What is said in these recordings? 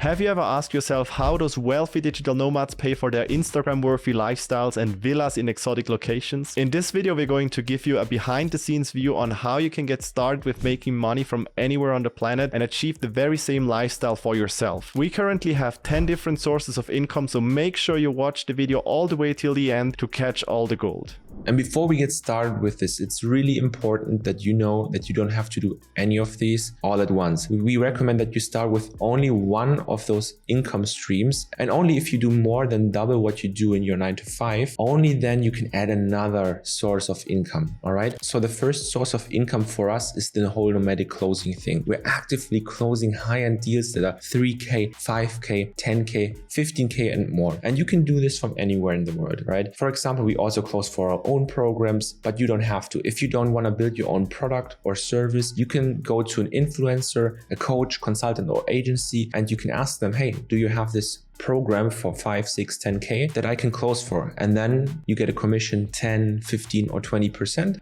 Have you ever asked yourself how those wealthy digital nomads pay for their Instagram-worthy lifestyles and villas in exotic locations? In this video, we're going to give you a behind-the-scenes view on how you can get started with making money from anywhere on the planet and achieve the very same lifestyle for yourself. We currently have 10 different sources of income, so make sure you watch the video all the way till the end to catch all the gold. And before we get started with this, it's really important that you know that you don't have to do any of these all at once. We recommend that you start with only one of those income streams, and only if you do more than double what you do in your 9 to 5, only then you can add another source of income. All right. So the first source of income for us is the whole nomadic closing thing. We're actively closing high-end deals that are 3K, 5K, 10K, 15K and more. And you can do this from anywhere in the world, right? For example, we also close for our own programs, but you don't have to. If you don't want to build your own product or service, you can go to an influencer, a coach, consultant or agency, and you can ask them, hey, do you have this program for 5, 6, 10K that I can close for? And then you get a commission 10, 15 or 20.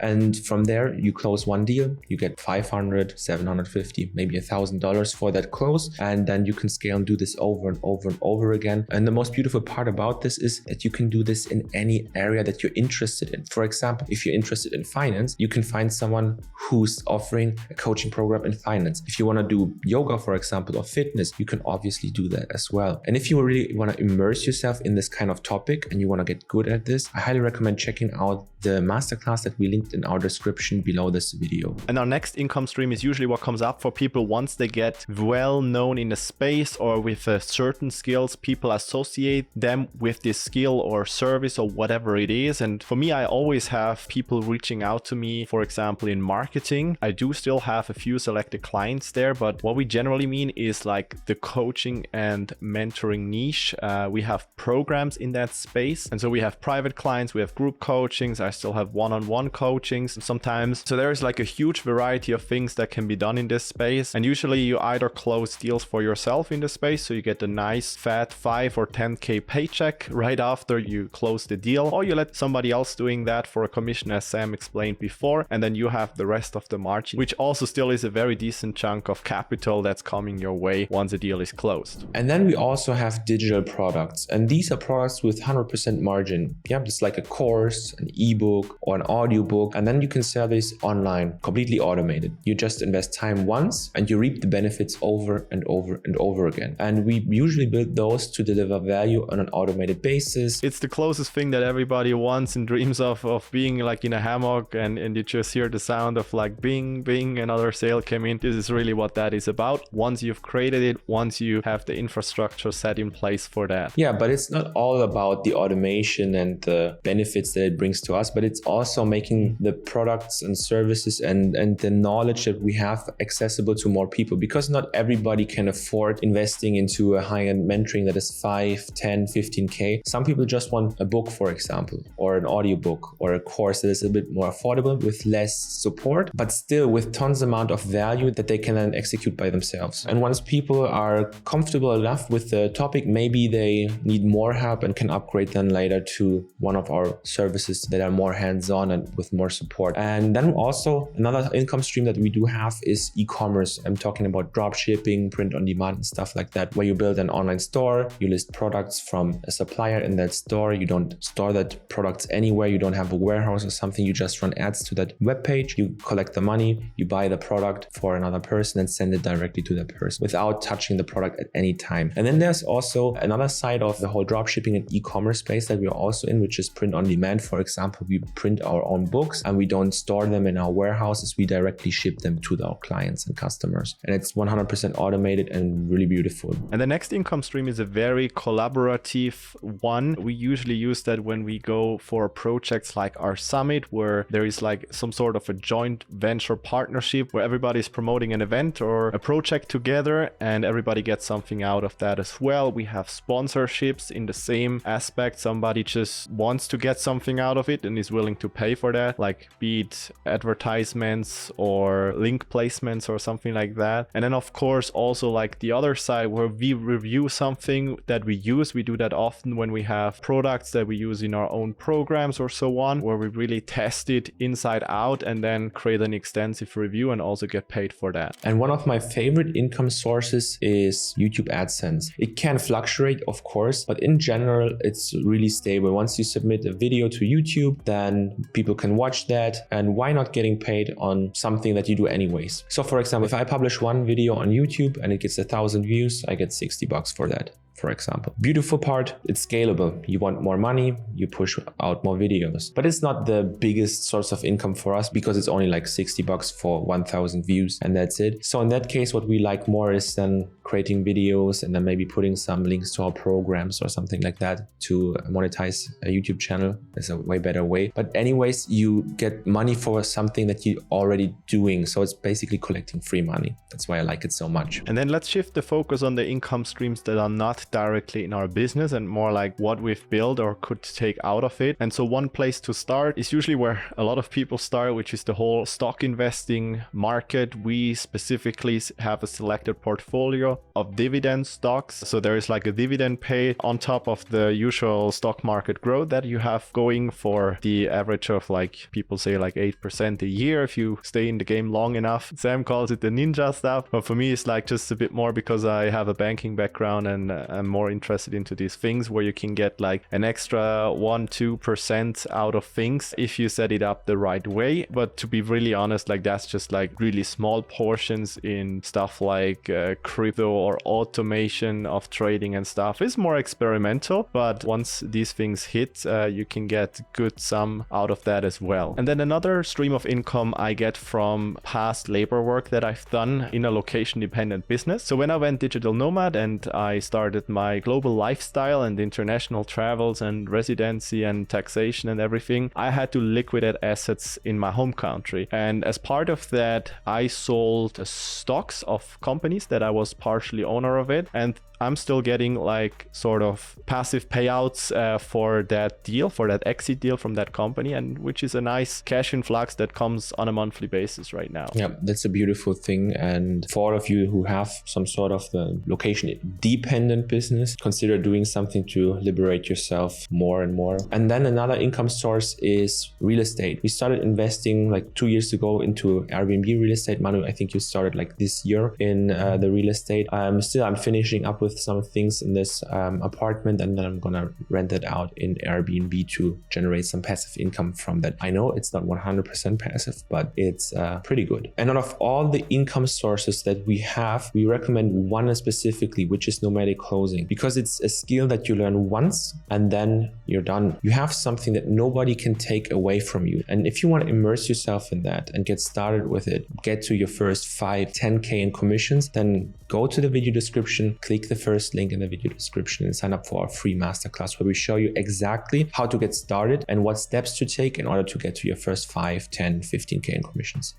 And from there you close one deal, you get 500, 750, maybe $1,000 for that close. And then you can scale and do this over and over and over again. And the most beautiful part about this is that you can do this in any area that you're interested in. For example, if you're interested in finance, you can find someone who's offering a coaching program in finance. If you want to do yoga, for example, or fitness, you can obviously do that as well. And if you really want to immerse yourself in this kind of topic and you want to get good at this, I highly recommend checking out the masterclass that we linked in our description below this video. And our next income stream is usually what comes up for people once they get well known in a space or with certain skills. People associate them with this skill or service or whatever it is. And for me, I always have people reaching out to me, for example, in marketing. I do still have a few selected clients there, but what we generally mean is like the coaching and mentoring niche. We have programs in that space. And so we have private clients, we have group coachings, I still have one-on-one coachings sometimes. So there's like a huge variety of things that can be done in this space. And usually you either close deals for yourself in the space, so you get a nice fat 5 or 10K paycheck right after you close the deal, or you let somebody else doing that for a commission, as Sam explained before, and then you have the rest of the margin, which also still is a very decent chunk of capital that's coming your way once a deal is closed. And then we also have digital products, and these are products with 100% margin. Yeah, it's like a course, an ebook or an audiobook, and then you can sell this online, completely automated. You just invest time once and you reap the benefits over and over and over again. And we usually build those to deliver value on an automated basis. It's the closest thing that everybody wants and dreams of being like in a hammock and you just hear the sound of like bing, bing, another sale came in. This is really what that is about. Once you've created it, once you have the infrastructure set in place for that. Yeah, but it's not all about the automation and the benefits that it brings to us, but it's also making the products and services and the knowledge that we have accessible to more people, because not everybody can afford investing into a high-end mentoring that is 5, 10, 15K. Some people just want a book, for example, or an audiobook or a course that is a bit more affordable with less support, but still with tons amount of value that they can then execute by themselves. And once people are comfortable enough with the topic, maybe they need more help and can upgrade then later to one of our services that are more hands-on and with more support. And then also another income stream that we do have is e-commerce. I'm talking about drop shipping, print on demand and stuff like that, where you build an online store, you list products from a supplier in that store, you don't store that products anywhere, you don't have a warehouse or something, you just run ads to that web page, you collect the money, you buy the product for another person and send it directly to that person without touching the product at any time. And then there's also another side of the whole dropshipping and e-commerce space that we're also in, which is print on demand. For example, we print our own books and we don't store them in our warehouses. We directly ship them to our clients and customers. And it's 100% automated and really beautiful. And the next income stream is a very collaborative one. We usually use that when we go for projects like our summit, where there is like some sort of a joint venture partnership where everybody's promoting an event or a project together and everybody gets something out of that as well. We have sponsorships in the same aspect. Somebody just wants to get something out of it and person is willing to pay for that, like be it advertisements or link placements or something like that. And then of course also like the other side where we review something that we use. We do that often when we have products that we use in our own programs or so on, where we really test it inside out and then create an extensive review and also get paid for that. And one of my favorite income sources is YouTube AdSense. It can fluctuate, of course, but in general, it's really stable. Once you submit a video to YouTube, then people can watch that. And why not getting paid on something that you do anyways? So for example, if I publish one video on YouTube and it gets 1,000 views, I get $60 for that. For example, beautiful part, it's scalable. You want more money, you push out more videos, but it's not the biggest source of income for us because it's only like $60 for 1,000 views and that's it. So in that case, what we like more is then creating videos and then maybe putting some links to our programs or something like that to monetize a YouTube channel. Is a way better way. But anyways, you get money for something that you're already doing. So it's basically collecting free money. That's why I like it so much. And then let's shift the focus on the income streams that are not directly in our business and more like what we've built or could take out of it. And so one place to start is usually where a lot of people start, which is the whole stock investing market. We specifically have a selected portfolio of dividend stocks. So there is like a dividend pay on top of the usual stock market growth that you have going for the average of like people say like 8% a year if you stay in the game long enough. Sam calls it the ninja stuff, but for me it's like just a bit more because I have a banking background and I'm more interested into these things where you can get like an extra 1-2% out of things if you set it up the right way. But to be really honest, like that's just like really small portions in stuff like crypto or automation of trading and stuff. It's more experimental, but once these things hit, you can get good sum out of that as well. And then another stream of income I get from past labor work that I've done in a location dependent business. So when I went digital nomad and I started my global lifestyle and international travels and residency and taxation and everything, I had to liquidate assets in my home country. And as part of that, I sold stocks of companies that I was partially owner of it. And I'm still getting like sort of passive payouts for that deal, for that exit deal from that company, and which is a nice cash influx that comes on a monthly basis right now. Yeah, that's a beautiful thing. And for all of you who have some sort of the location dependent business, consider doing something to liberate yourself more and more. And then another income source is real estate. We started investing like 2 years ago into Airbnb real estate. Manu, I think you started like this year in the real estate. I'm finishing up with some things in this apartment, and then I'm gonna rent it out in Airbnb to generate some passive income from that. I know it's not 100% passive, but it's pretty good. And out of all the income sources that we have, we recommend one specifically, which is nomadic closing, because it's a skill that you learn once and then you're done. You have something that nobody can take away from you. And if you want to immerse yourself in that and get started with it, get to your first 5-10K in commissions, then go to the video description, click the first link in the video description and sign up for our free masterclass where we show you exactly how to get started and what steps to take in order to get to your first 5, 10, 15K in commissions.